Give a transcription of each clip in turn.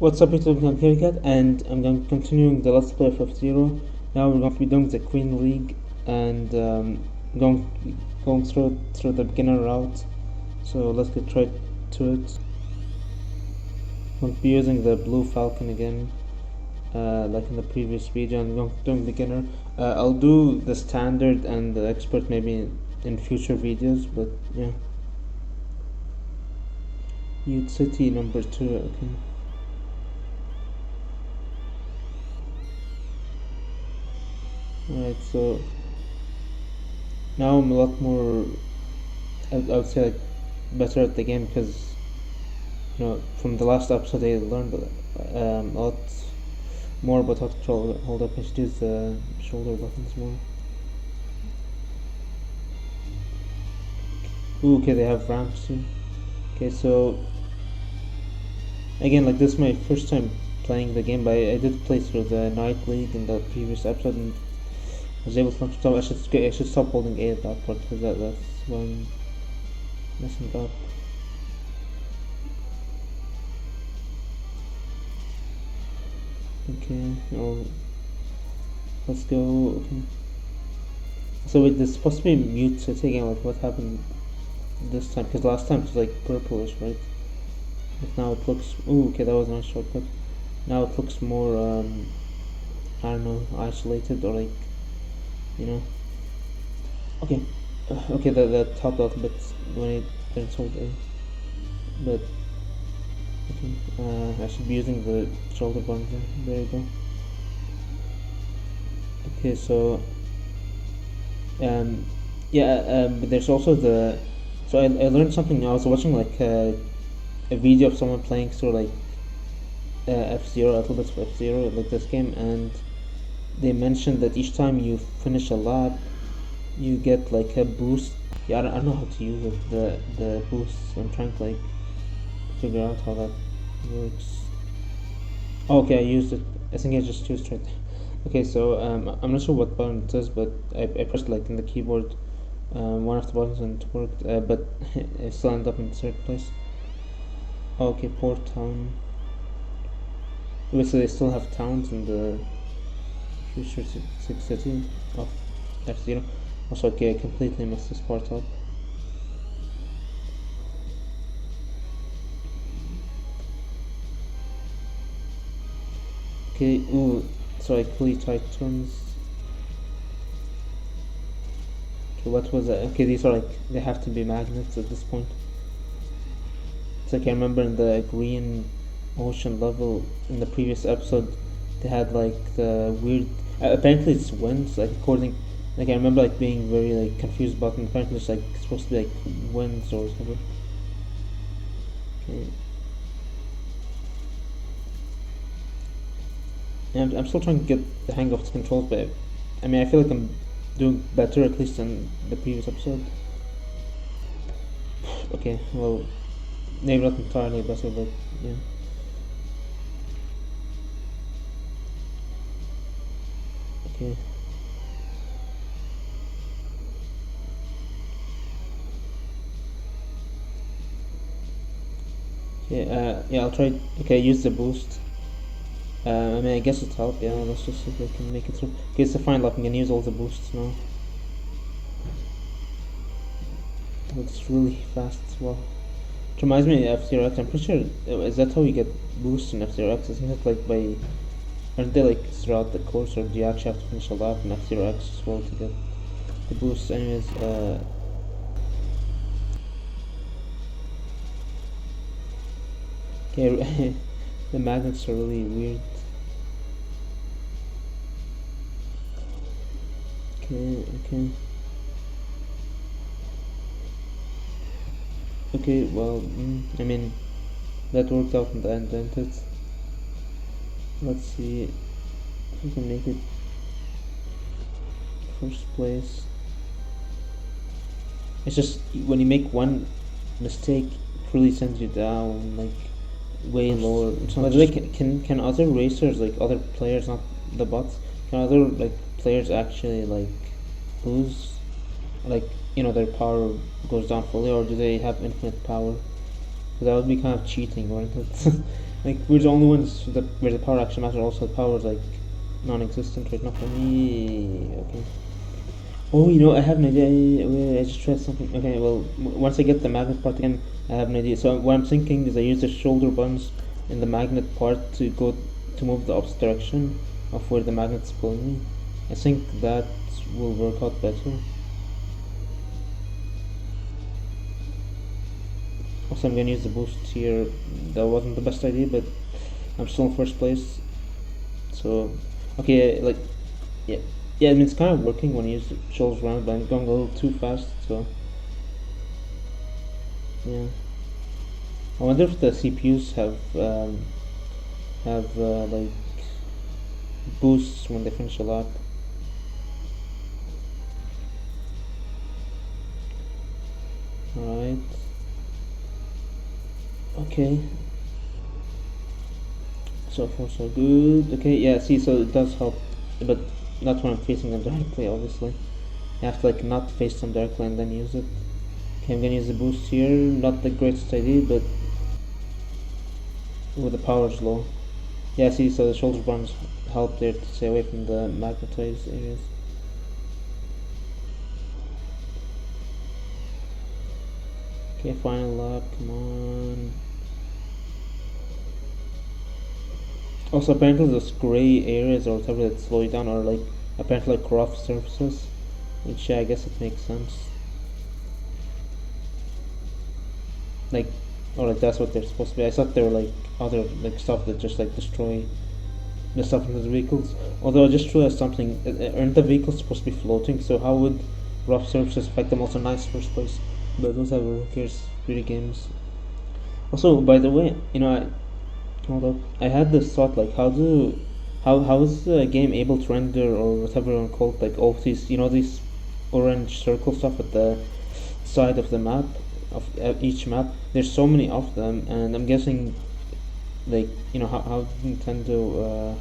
What's up YouTube, I'm Cat, and I'm going continuing the Let's Play of FZERO. Now we're going to be doing the Queen League and going through the beginner route. So let's get right to it. I'm going to be using the Blue Falcon again, like in the previous video. I'm going doing beginner. I'll do the standard and the expert maybe in future videos, but yeah. Youth City number 2, okay. Alright, so now I'm a lot more, I would say, like, better at the game because, from the last episode I learned a lot more about how to hold up. I should use the shoulder buttons more. Ooh, okay, they have ramps here. Okay, so again, like, this is my first time playing the game, but I did play through the Night League in the previous episode, and I was able to stop. I should stop holding A at that part because that's why I'm messing up. Okay, let's go. Okay. So wait, there's supposed to be mute setting again. Like, what happened this time? Because last time it was like purplish, right? But now it looks. Ooh, okay, that was a nice shortcut. Now it looks more I don't know, isolated or like, Okay, okay, that helped out a bit when I didn't hold A, but okay, I should be using the shoulder buttons. There you go. Okay, so but there's also the. So I learned something. I was watching like a video of someone playing through like FZERO, a little bit of FZERO, like this game, and they mentioned that each time you finish a lap, you get like a boost. Yeah, I don't know how to use it, the boosts. I'm trying to like figure out how that works. Oh, okay, I used it. I think I just used it. Okay, so I'm not sure what button it is, but I pressed like in the keyboard one of the buttons and it worked, but I still ended up in the third place. Oh, okay, Port Town. So they still have towns in the future city of FZERO. Also, okay, I completely messed this part up. Okay, ooh, so I quickly tried turns. Okay, what was that? Okay, these are like, they have to be magnets at this point. It's like I remember in the green ocean level in the previous episode, they had like the weird, apparently it's winds, like according, like I remember like being very like confused about it. Apparently it's like supposed to be like winds or something. Okay. And I'm still trying to get the hang of the controls, but I mean I feel like I'm doing better at least than the previous episode. Okay, well, maybe not entirely better, but yeah. Okay. Okay, yeah, I'll try. Okay, use the boost. I mean, I guess it's help. Yeah, let's just see if I can make it through. Okay, it's a fine lap. I'm gonna use all the boosts now. Looks really fast as well. It reminds me of FZERO X. I'm pretty sure, is that how you get boosts in FZERO X? Isn't it like by, aren't they like throughout the course, or do you actually have to finish a lap in FZERO X as well to get the boosts? Anyways, okay, the magnets are really weird. Okay. Okay, well, I mean, that worked out in the end, didn't it? Let's see if we can make it first place. It's just when you make one mistake, it really sends you down, like, way lower. By the way, can other racers, like other players, not the bots, can other like players actually like lose, like, their power goes down fully, or do they have infinite power? So that would be kind of cheating, wouldn't it? Like we're the only ones that where the power actually matters. Also, the power is like non-existent right now for me. Okay. Oh, I have an idea. Wait, I just tried something. Okay, well, once I get the magnet part again, I have an idea. So what I'm thinking is I use the shoulder buttons in the magnet part to move the opposite direction of where the magnet's pulling me. I think that will work out better. Also, I'm gonna use the boost here. That wasn't the best idea, but I'm still in first place. So, okay, like, yeah, yeah. I mean, it's kind of working when you use the shoulders around, but I'm going a little too fast. So, yeah. I wonder if the CPUs have like boosts when they finish a lap. Alright. Okay. So far so good. Okay, yeah, see, so it does help, but not when I'm facing them directly, obviously. You have to like not face them directly and then use it. Okay, I'm gonna use the boost here. Not the greatest idea, but the power's low. Yeah, see, so the shoulder buttons help there to stay away from the magnetized areas. Okay, final lap, come on. Also, apparently those gray areas or whatever that slow you down are like apparently like rough surfaces, which yeah, I guess it makes sense. Like, or like that's what they're supposed to be. I thought they were like other like stuff that just like destroy the stuff in the vehicles. Although I just realized something, aren't the vehicles supposed to be floating? So how would rough surfaces affect them? Also, nice first place, but those are who cares? Video games. Also, by the way, I hold up. I had this thought like, how is the game able to render or whatever you want to call it, like all of these these orange circle stuff at the side of the map of each map. There's so many of them, and I'm guessing like how Nintendo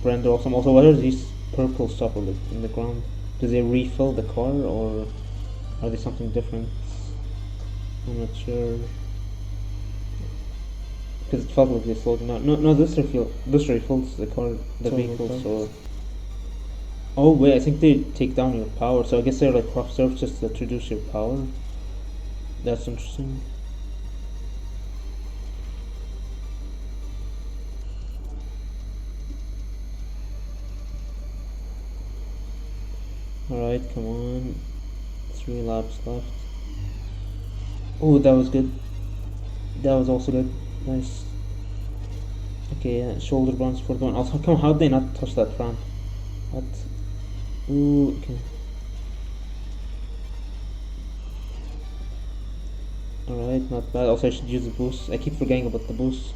render all them. Also, what are these purple stuff like in the ground? Do they refill the car or are they something different? I'm not sure. Because it felt like they slowed down. No, this refills the car, the vehicle. So, oh wait, I think they take down your power. So I guess they're like rough surfaces that reduce your power. That's interesting. Alright, come on. 3 laps left. Oh, that was good. That was also good. Nice. Okay, yeah, shoulder bounce for the one. Also, come on, how did they not touch that ramp? What? Ooh, okay. Alright, not bad. Also, I should use the boost. I keep forgetting about the boost.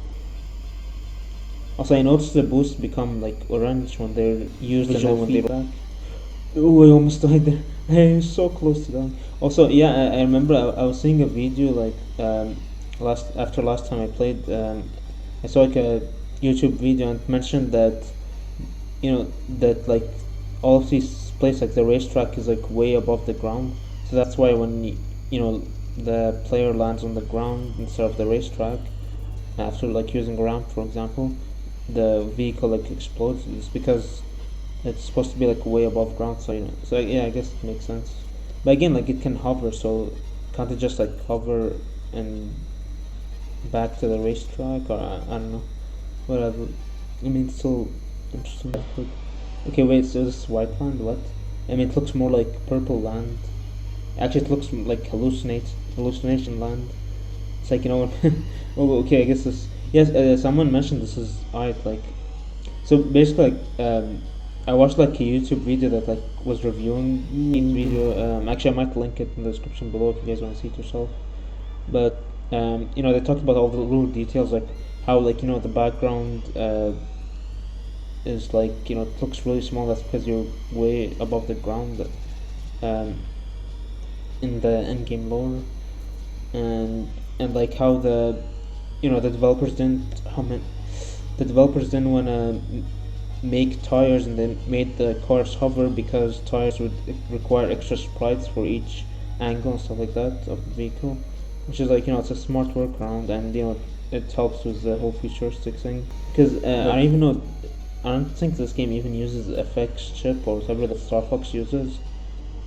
Also, I noticed the boosts become like orange when they're used and then when they're back. Oh, I almost died there. I was so close to dying. Also, yeah, I remember I was seeing a video like last time I played. I saw like a YouTube video and mentioned that that like all of these places like the racetrack is like way above the ground, so that's why when the player lands on the ground instead of the racetrack after like using a ramp, for example, the vehicle like explodes. It's because it's supposed to be like way above ground, so so yeah, I guess it makes sense. But again, like it can hover, so can't it just like hover and back to the racetrack, or I don't know, whatever. I mean, it's still interesting. Okay, wait, so this is white land, what? I mean, it looks more like purple land. Actually, it looks like hallucination land. It's like, oh, okay, I guess this, yes, someone mentioned this is art, like, so basically, like, I watched like a YouTube video that like was reviewing each video. Actually, I might link it in the description below if you guys want to see it yourself. But they talked about all the little details, like how like the background is like it looks really small. That's because you're way above the ground in the in-game lore, and like how the developers didn't want to make tires, and then made the cars hover because tires would require extra sprites for each angle and stuff like that of the vehicle. which is like it's a smart workaround, and it helps with the whole futuristic thing. Because I don't even know, I don't think this game even uses FX chip or whatever that Star Fox uses.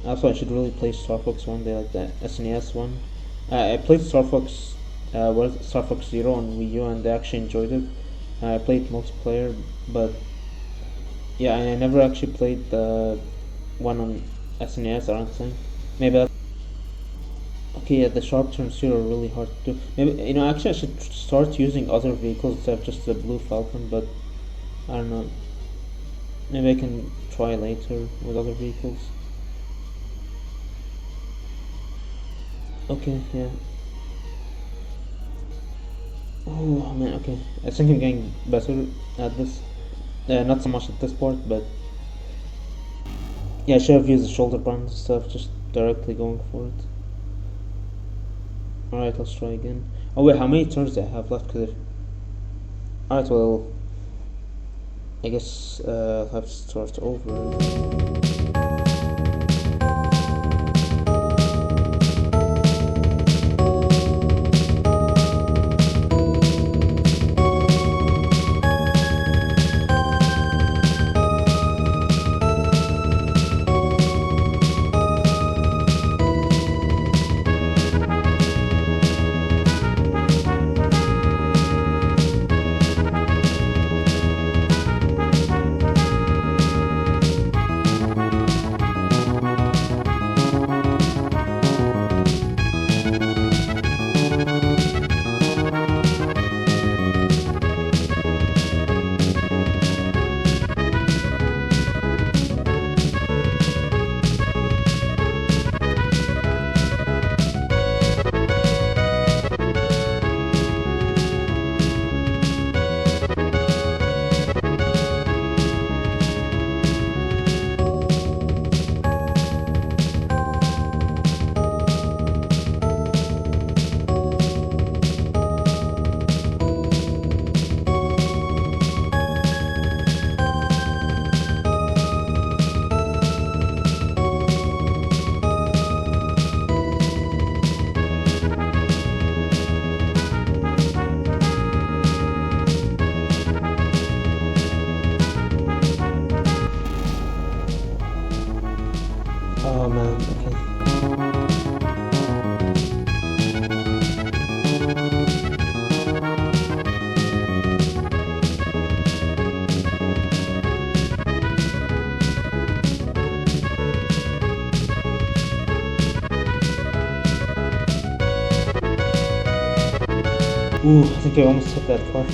Also, I should really play Star Fox one day, like the SNES one. I played Star Fox, Star Fox Zero on Wii U, and I actually enjoyed it. I played multiplayer, but yeah, I never actually played the one on SNES. I don't think. Maybe. Okay, yeah, the sharp turns here are really hard to do. Maybe actually, I should start using other vehicles instead of just the Blue Falcon. But I don't know. Maybe I can try later with other vehicles. Okay, yeah. Oh man, okay. I think I'm getting better at this. Not so much at this part, but yeah, I should have used the shoulder buttons and stuff, just directly going for it. Alright, let's try again. Oh wait, how many turns do I have left? Alright, well, I guess I'll have to start over. Oh man, okay. Ooh, I think I almost hit that car.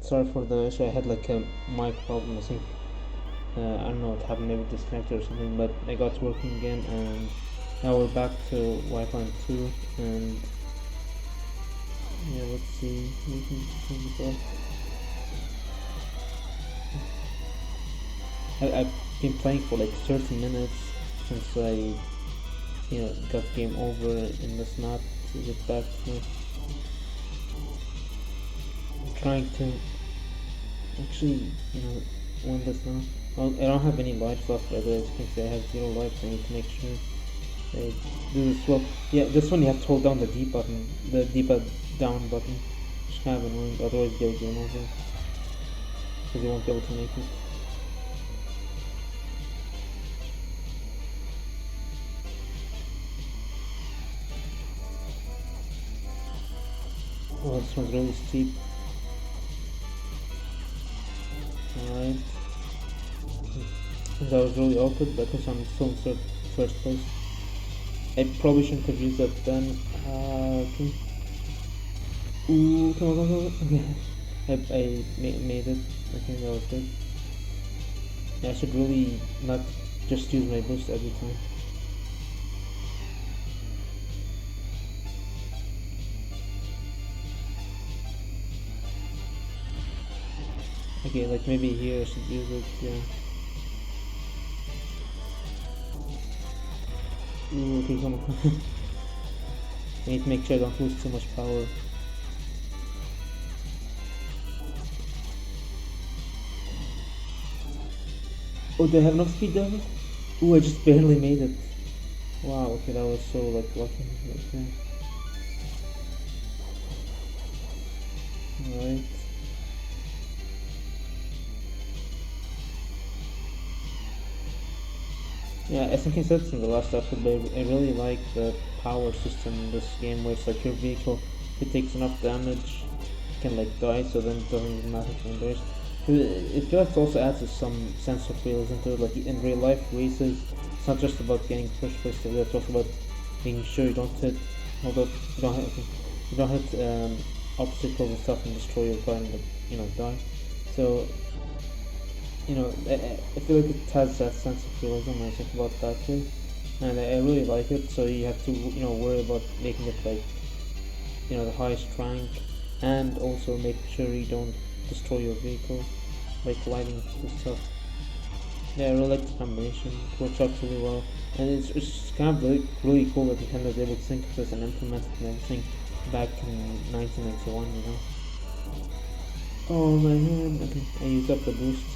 Sorry for the issue. I had like a mic problem. I think I don't know what happened. Maybe disconnected or something. But I got working again, and now we're back to Wi-Fi 2. And yeah, let's see. We can turn this off. I've been playing for like 30 minutes since I, got game over in this map to get back to. I'm trying to actually, win this now. Well, I don't have any lives left, by the way. As you can see, I have 0 lives. I need to make sure I do this well. Yeah, this one you have to hold down the D button, the D-pad down button, which is kind of annoying. Otherwise, you get a game over because you won't be able to make it. Oh, this one's really steep. Alright. That was really awkward, but since I'm still in first place. I probably shouldn't have used that then. Okay. Ooh, come on. Okay. I made it. I think that was good. Yeah, I should really not just use my boost every time. Okay, like maybe here I should use it, yeah. Ooh, okay, come on. I need to make sure I don't lose too much power. Oh, do I have enough speed there? Ooh, I just barely made it. Wow, okay, that was so like lucky. Okay. Alright. Yeah, I think I said this in the last episode, but I really like the power system in this game where it's like your vehicle, if it takes enough damage, it can like die, so then it doesn't even matter if it endures. It just also adds some sense of realism to it, like in real life races, it's not just about getting first place. It's also about making sure you don't hit, although you don't hit obstacles and stuff and destroy your car and die. So I feel like it has that sense of realism. I think about that too, and I really like it. So you have to worry about making it like the highest rank, and also make sure you don't destroy your vehicle by colliding with stuff. Yeah, I really like the combination. It works out really well, and it's kind of really cool that Nintendo was able to think of this and implement it and everything back in 1991. Oh my man, okay, I used up the boost.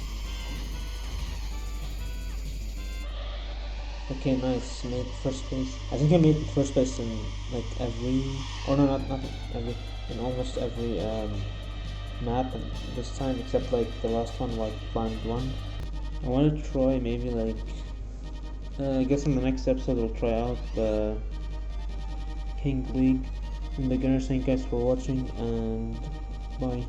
Okay, nice. Made first place. I think I made first place in like every, or no, not every, in almost every map and this time, except like the last one, like Planet One. I want to try maybe like, I guess in the next episode we'll try out the King League. And beginners, thank you guys for watching, and bye.